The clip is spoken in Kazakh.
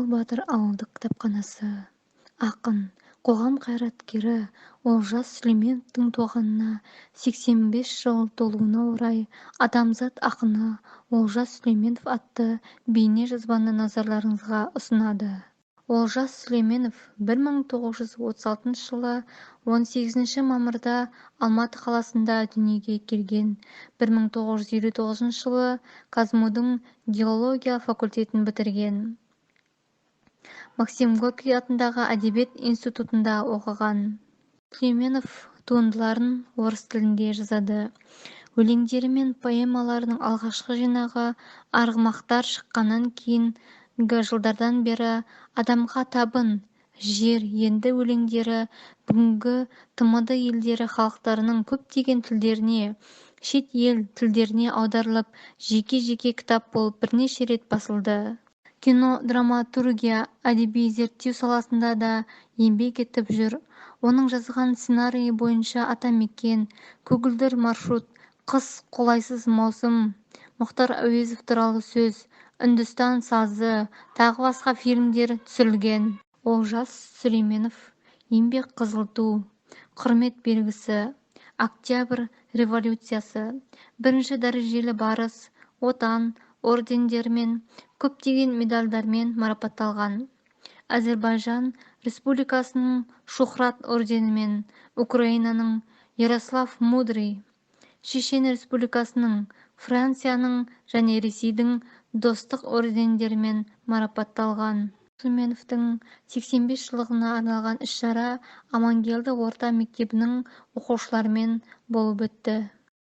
Жамбыл Батыр ауылдық кітапханасы. Ақын, қоғам қайраткері Олжас Сүлейменовтің туғанына 85 жыл толуына орай адамзат ақыны Олжас Сүлейменов атты бейне жазбаны назарларыңызға ұсынады. Олжас Сүлейменов 1936 жылы 18 мамырда Алматы қаласында дүниеге келген. 1959 жылы Казму-дің геология факультетін бітірген. Максим Горький атындағы әдебиет институтында оқыған. Сүлейменов туындыларын орыс тілінде жазады. Өлеңдері мен поэмаларының алғашқы жинағы «Арғымақтар» шыққаннан кейінгі жылдардан бері «Адамға табын», «Жер енді» өлеңдері бүгінгі ТМД елдері халықтарының көптеген тілдеріне, шет ел тілдеріне аударылып, жеке-жеке кітап болып бірнеше рет басылды. Кино-драматургия, әдеби зерттеу саласында да еңбек етіп жүр. Оның жазған сценарийі бойынша «Атамекен», «Көгілдір маршрут», «Қыс қолайсыз маусым», Мұхтар Әуезов туралы сөз, «Үндістан сазы» тағы басқа фильмдер түсірілген. Олжас Сүлейменов еңбек қызыл ту, құрмет белгісі, Октябрь революциясы, бірінші дәрежелі барыс, отан ордендерімен, көптеген медальдармен марапатталған. Әзербайжан Республикасының Шухрат орденімен, Украинаның Ярослав Мудрый, Шешен Республикасының, Францияның және Ресейдің достық ордендерімен марапатталған. Сүлейменовтің 85 жылдығына арналған іс-шара Амангелді орта мектебінің оқушыларымен болып өтті.